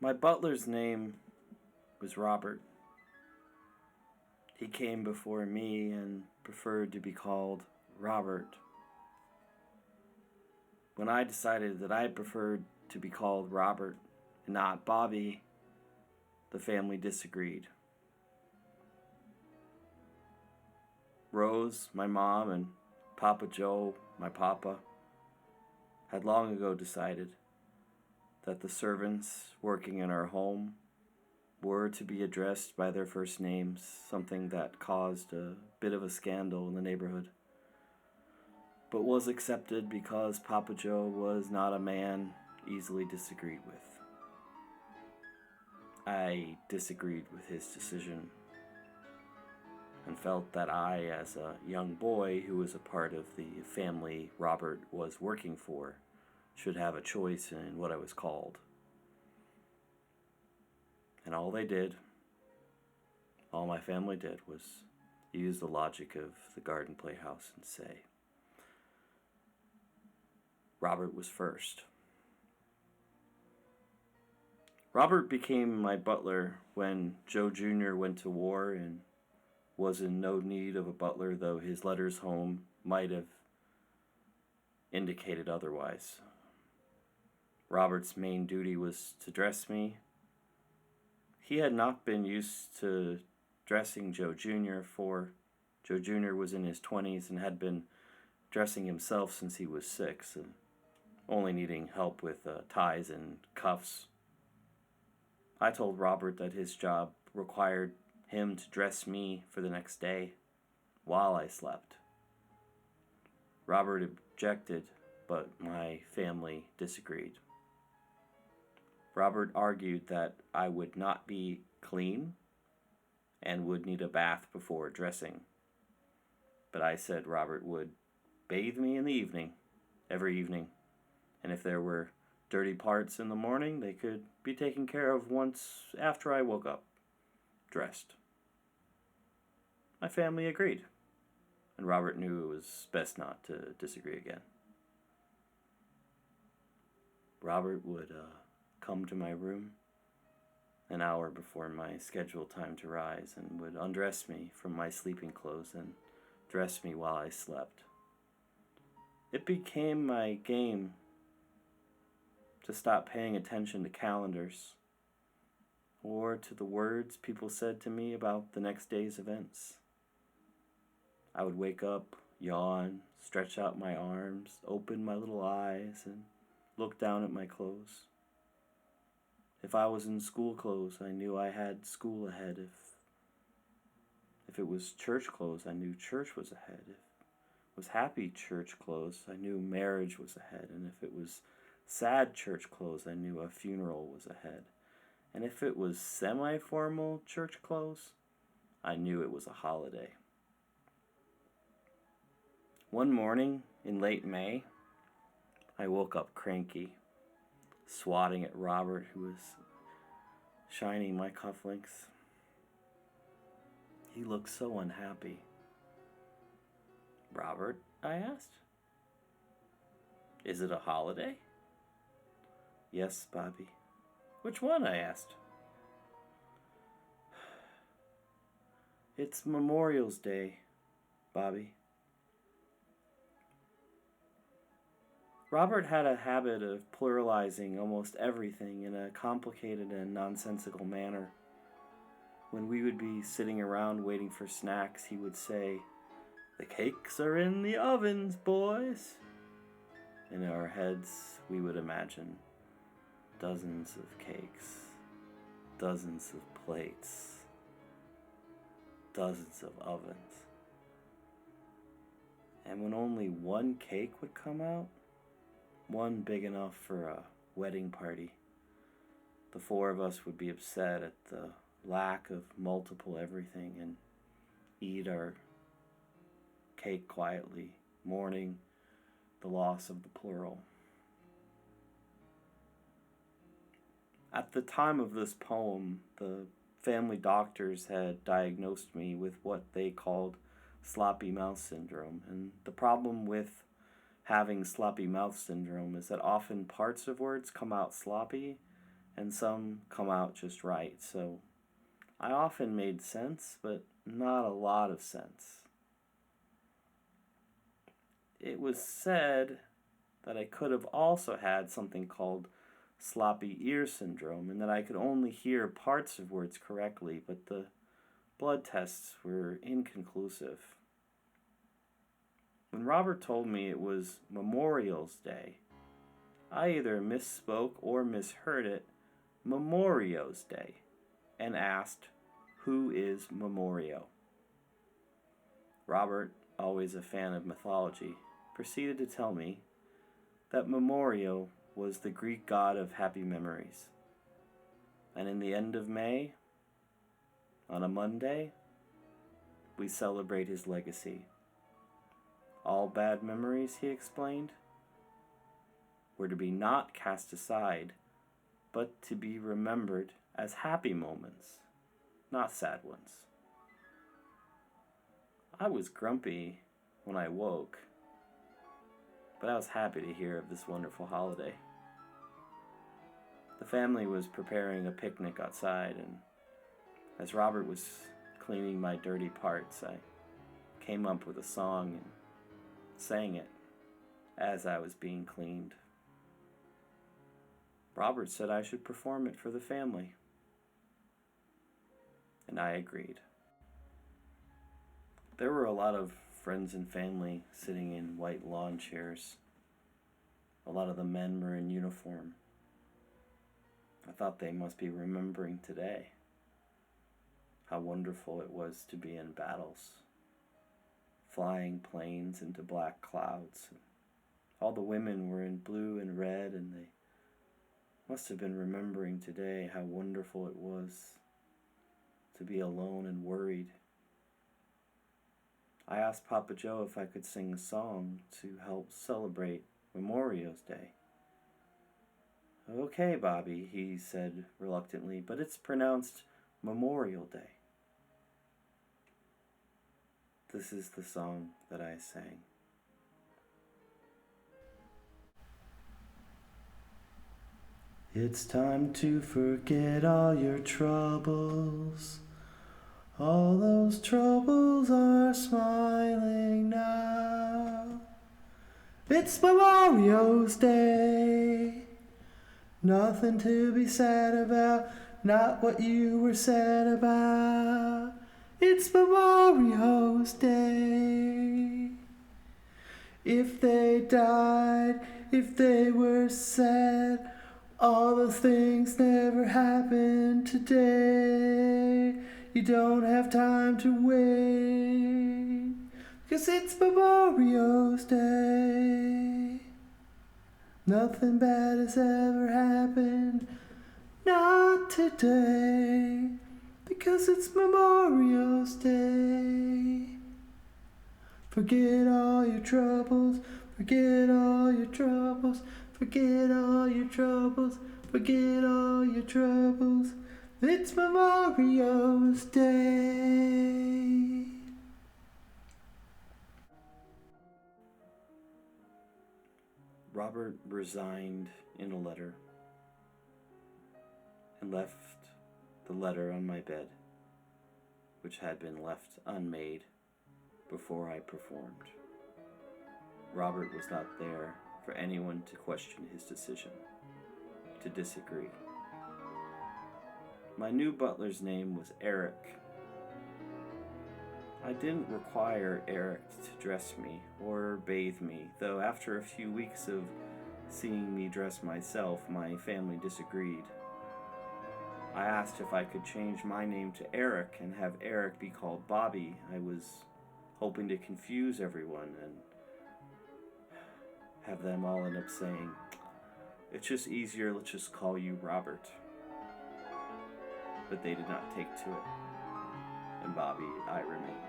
My butler's name was Robert. He came before me and preferred to be called Robert. When I decided that I preferred to be called Robert and not Bobby, the family disagreed. Rose, my mom, and Papa Joe, my papa, had long ago decided that the servants working in our home were to be addressed by their first names, something that caused a bit of a scandal in the neighborhood, but was accepted because Papa Joe was not a man easily disagreed with. I disagreed with his decision and felt that I, as a young boy who was a part of the family Robert was working for, should have a choice in what I was called. And all my family did, was use the logic of the garden playhouse and say, Robert was first. Robert became my butler when Joe Jr. went to war and was in no need of a butler, though his letters home might have indicated otherwise. Robert's main duty was to dress me. He had not been used to dressing Joe Jr., for Joe Jr. was in his 20s and had been dressing himself since he was 6, and only needing help with ties and cuffs. I told Robert that his job required him to dress me for the next day while I slept. Robert objected, but my family disagreed. Robert argued that I would not be clean and would need a bath before dressing. But I said Robert would bathe me in the evening, every evening, and if there were dirty parts in the morning, they could be taken care of once after I woke up, dressed. My family agreed, and Robert knew it was best not to disagree again. Robert would come to my room an hour before my scheduled time to rise and would undress me from my sleeping clothes and dress me while I slept. It became my game to stop paying attention to calendars or to the words people said to me about the next day's events. I would wake up, yawn, stretch out my arms, open my little eyes, and look down at my clothes. If I was in school clothes, I knew I had school ahead. If it was church clothes, I knew church was ahead. If it was happy church clothes, I knew marriage was ahead. And if it was sad church clothes, I knew a funeral was ahead. And if it was semi-formal church clothes, I knew it was a holiday. One morning in late May, I woke up cranky, swatting at Robert, who was shining my cufflinks. He looked so unhappy. Robert, I asked. Is it a holiday? Yes, Bobby. Which one? I asked. It's Memorial's Day, Bobby. Robert had a habit of pluralizing almost everything in a complicated and nonsensical manner. When we would be sitting around waiting for snacks, he would say, "The cakes are in the ovens, boys." In our heads, we would imagine dozens of cakes, dozens of plates, dozens of ovens. And when only one cake would come out, one big enough for a wedding party, the four of us would be upset at the lack of multiple everything and eat our cake quietly, mourning the loss of the plural. At the time of this poem, the family doctors had diagnosed me with what they called sloppy mouth syndrome. And the problem with having sloppy mouth syndrome is that often parts of words come out sloppy and some come out just right. So I often made sense, but not a lot of sense. It was said that I could have also had something called sloppy ear syndrome, and that I could only hear parts of words correctly, but the blood tests were inconclusive. When Robert told me it was Memorial's Day, I either misspoke or misheard it, Memorio's Day, and asked, "Who is Memorio?" Robert, always a fan of mythology, proceeded to tell me that Memorio was the Greek god of happy memories. And in the end of May, on a Monday, we celebrate his legacy. All bad memories, he explained, were to be not cast aside, but to be remembered as happy moments, not sad ones. I was grumpy when I woke, but I was happy to hear of this wonderful holiday. The family was preparing a picnic outside, and as Robert was cleaning my dirty parts, I came up with a song and sang it as I was being cleaned. Robert said I should perform it for the family, and I agreed. There were a lot of friends and family sitting in white lawn chairs. A lot of the men were in uniform. I thought they must be remembering today how wonderful it was to be in battles, flying planes into black clouds. All the women were in blue and red, and they must have been remembering today how wonderful it was to be alone and worried. I asked Papa Joe if I could sing a song to help celebrate Memorio's Day. "Okay, Bobby," he said reluctantly, "but it's pronounced Memorial Day." This is the song that I sang. It's time to forget all your troubles. All those troubles are smiling now. It's Memorio's Day. Nothing to be sad about, not what you were sad about. It's Memorio's Day. If they died, if they were sad, all those things never happened today. You don't have time to wait, 'cause it's Memorio's Day. Nothing bad has ever happened, not today, because it's Memorio's Day. Forget all your troubles, forget all your troubles, forget all your troubles, forget all your troubles. It's Memorio's Day. Robert resigned in a letter and left the letter on my bed, which had been left unmade before I performed. Robert was not there for anyone to question his decision, to disagree. My new butler's name was Eric. I didn't require Eric to dress me or bathe me, though after a few weeks of seeing me dress myself, my family disagreed. I asked if I could change my name to Eric and have Eric be called Bobby. I was hoping to confuse everyone and have them all end up saying, "It's just easier, let's just call you Robert." But they did not take to it, and Bobby, I remained.